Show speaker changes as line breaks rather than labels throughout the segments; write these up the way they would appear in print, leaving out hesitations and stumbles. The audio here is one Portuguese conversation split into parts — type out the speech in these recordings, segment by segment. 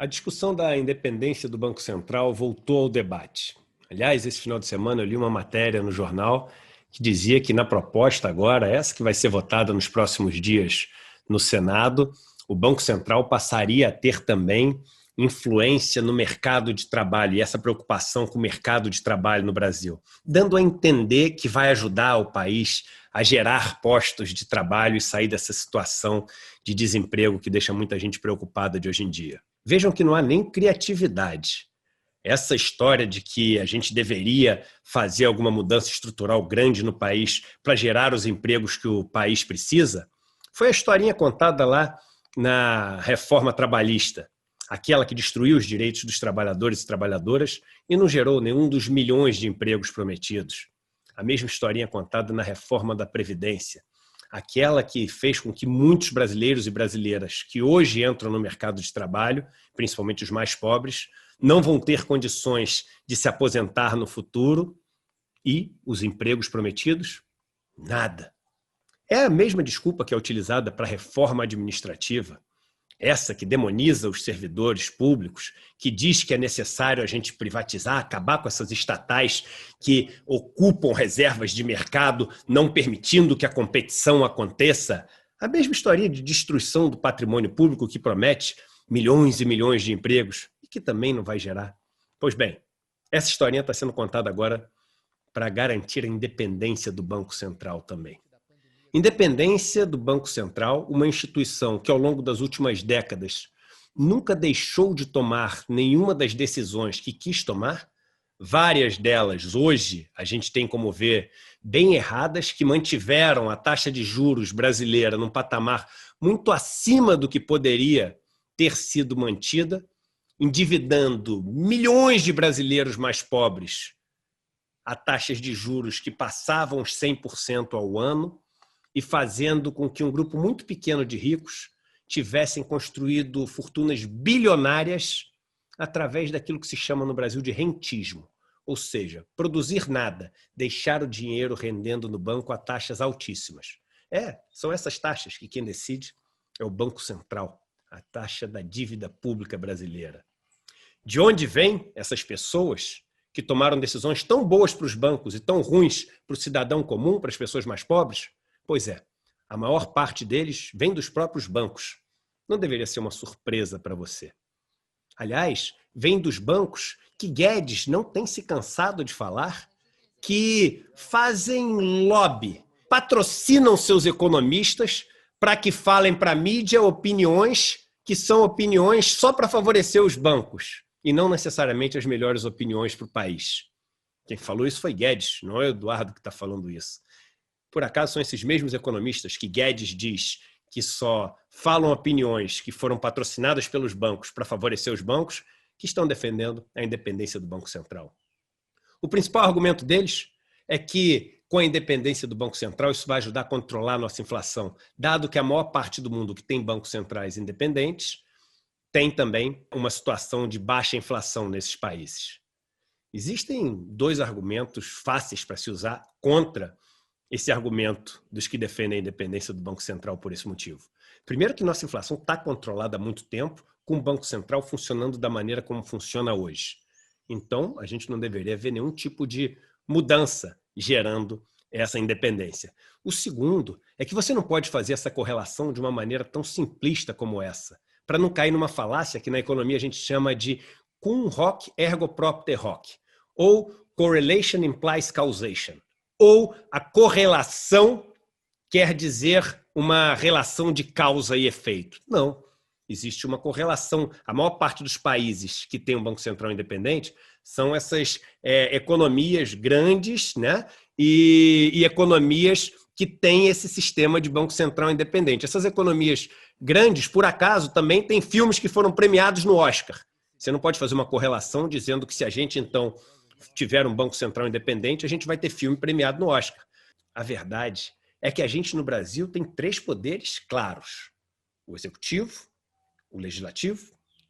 A discussão da independência do Banco Central voltou ao debate. Aliás, esse final de semana eu li uma matéria no jornal que dizia que na proposta agora, essa que vai ser votada nos próximos dias no Senado, o Banco Central passaria a ter também influência no mercado de trabalho e essa preocupação com o mercado de trabalho no Brasil, dando a entender que vai ajudar o país a gerar postos de trabalho e sair dessa situação de desemprego que deixa muita gente preocupada de hoje em dia. Vejam que não há nem criatividade. Essa história de que a gente deveria fazer alguma mudança estrutural grande no país para gerar os empregos que o país precisa, foi a historinha contada lá na reforma trabalhista, aquela que destruiu os direitos dos trabalhadores e trabalhadoras e não gerou nenhum dos milhões de empregos prometidos. A mesma historinha contada na reforma da Previdência, aquela que fez com que muitos brasileiros e brasileiras que hoje entram no mercado de trabalho, principalmente os mais pobres, não vão ter condições de se aposentar no futuro e os empregos prometidos? Nada. É a mesma desculpa que é utilizada para a reforma administrativa, essa que demoniza os servidores públicos, que diz que é necessário a gente privatizar, acabar com essas estatais que ocupam reservas de mercado, não permitindo que a competição aconteça. A mesma historinha de destruição do patrimônio público que promete milhões e milhões de empregos e que também não vai gerar. Pois bem, essa historinha está sendo contada agora para garantir a independência do Banco Central também. Independência do Banco Central, uma instituição que ao longo das últimas décadas nunca deixou de tomar nenhuma das decisões que quis tomar, várias delas hoje a gente tem como ver bem erradas, que mantiveram a taxa de juros brasileira num patamar muito acima do que poderia ter sido mantida, endividando milhões de brasileiros mais pobres a taxas de juros que passavam os 100% ao ano, e fazendo com que um grupo muito pequeno de ricos tivessem construído fortunas bilionárias através daquilo que se chama no Brasil de rentismo, ou seja, produzir nada, deixar o dinheiro rendendo no banco a taxas altíssimas. São essas taxas que quem decide é o Banco Central, a taxa da dívida pública brasileira. De onde vêm essas pessoas que tomaram decisões tão boas para os bancos e tão ruins para o cidadão comum, para as pessoas mais pobres? Pois é, a maior parte deles vem dos próprios bancos. Não deveria ser uma surpresa para você. Aliás, vem dos bancos que Guedes não tem se cansado de falar, que fazem lobby, patrocinam seus economistas para que falem para a mídia opiniões que são opiniões só para favorecer os bancos e não necessariamente as melhores opiniões para o país. Quem falou isso foi Guedes, não é o Eduardo que está falando isso. Por acaso são esses mesmos economistas que Guedes diz que só falam opiniões que foram patrocinadas pelos bancos para favorecer os bancos, que estão defendendo a independência do Banco Central. O principal argumento deles é que, com a independência do Banco Central, isso vai ajudar a controlar a nossa inflação, dado que a maior parte do mundo que tem bancos centrais independentes tem também uma situação de baixa inflação nesses países. Existem dois argumentos fáceis para se usar contra esse argumento dos que defendem a independência do Banco Central por esse motivo. Primeiro que nossa inflação está controlada há muito tempo, com o Banco Central funcionando da maneira como funciona hoje. Então, a gente não deveria ver nenhum tipo de mudança gerando essa independência. O segundo é que você não pode fazer essa correlação de uma maneira tão simplista como essa, para não cair numa falácia que na economia a gente chama de cum hoc ergo propter hoc, ou correlation implies causation, ou a correlação quer dizer uma relação de causa e efeito. Não, existe uma correlação. A maior parte dos países que tem um Banco Central independente são essas economias grandes, né? E economias que têm esse sistema de Banco Central independente. Essas economias grandes, por acaso, também têm filmes que foram premiados no Oscar. Você não pode fazer uma correlação dizendo que se a gente, então, tiver um Banco Central independente, a gente vai ter filme premiado no Oscar. A verdade é que a gente no Brasil tem três poderes claros: o executivo, o legislativo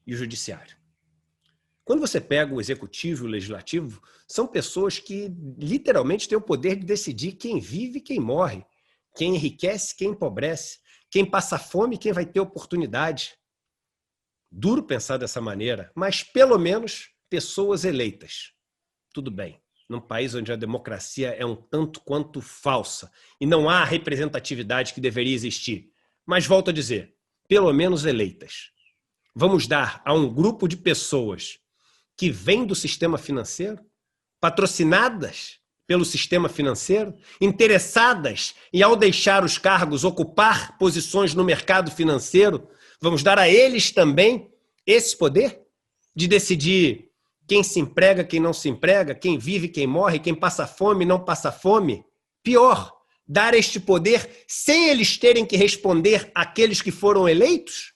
e o judiciário. Quando você pega o executivo e o legislativo, são pessoas que literalmente têm o poder de decidir quem vive e quem morre, quem enriquece, quem empobrece, quem passa fome e quem vai ter oportunidade. Duro pensar dessa maneira, mas pelo menos pessoas eleitas. Tudo bem, num país onde a democracia é um tanto quanto falsa e não há a representatividade que deveria existir. Mas volto a dizer, pelo menos eleitas. Vamos dar a um grupo de pessoas que vêm do sistema financeiro, patrocinadas pelo sistema financeiro, interessadas em, ao deixar os cargos, ocupar posições no mercado financeiro, vamos dar a eles também esse poder de decidir quem se emprega, quem não se emprega, quem vive, quem morre, quem passa fome, não passa fome. Pior, dar este poder sem eles terem que responder àqueles que foram eleitos?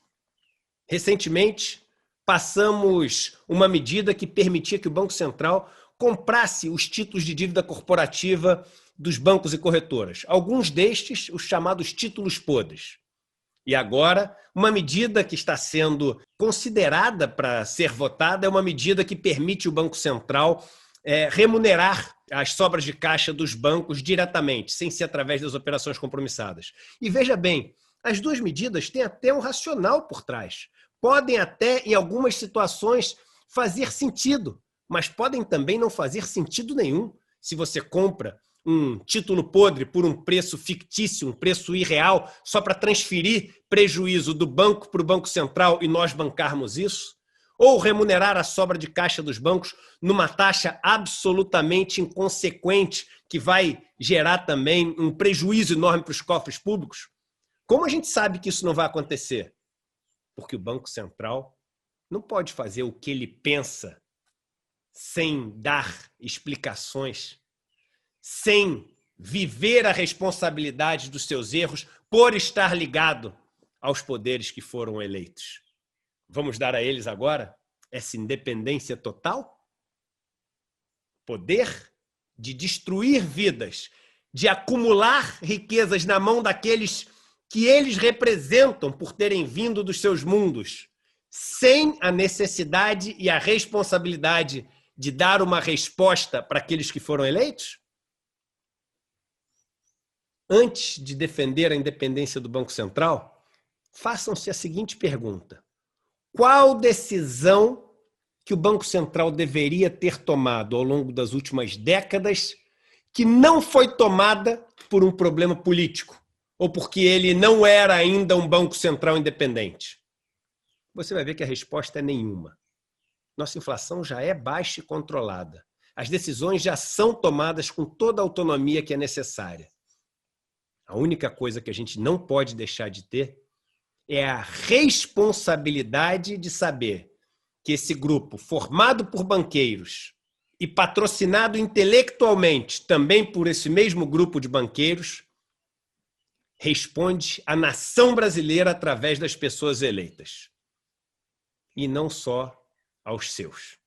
Recentemente, passamos uma medida que permitia que o Banco Central comprasse os títulos de dívida corporativa dos bancos e corretoras. Alguns destes, os chamados títulos podres. E agora, uma medida que está sendo considerada para ser votada é uma medida que permite o Banco Central remunerar as sobras de caixa dos bancos diretamente, sem ser através das operações compromissadas. E veja bem, as duas medidas têm até um racional por trás. Podem até, em algumas situações, fazer sentido, mas podem também não fazer sentido nenhum. Se você compra um título podre por um preço fictício, um preço irreal, só para transferir prejuízo do banco para o Banco Central e nós bancarmos isso, ou remunerar a sobra de caixa dos bancos numa taxa absolutamente inconsequente, que vai gerar também um prejuízo enorme para os cofres públicos. Como a gente sabe que isso não vai acontecer? Porque o Banco Central não pode fazer o que ele pensa sem dar explicações, sem viver a responsabilidade dos seus erros por estar ligado aos poderes que foram eleitos. Vamos dar a eles agora essa independência total? Poder de destruir vidas, de acumular riquezas na mão daqueles que eles representam por terem vindo dos seus mundos, sem a necessidade e a responsabilidade de dar uma resposta para aqueles que foram eleitos? Antes de defender a independência do Banco Central, façam-se a seguinte pergunta: qual decisão que o Banco Central deveria ter tomado ao longo das últimas décadas que não foi tomada por um problema político ou porque ele não era ainda um Banco Central independente? Você vai ver que a resposta é nenhuma. Nossa inflação já é baixa e controlada. As decisões já são tomadas com toda a autonomia que é necessária. A única coisa que a gente não pode deixar de ter é a responsabilidade de saber que esse grupo, formado por banqueiros e patrocinado intelectualmente também por esse mesmo grupo de banqueiros, responde à nação brasileira através das pessoas eleitas. E não só aos seus.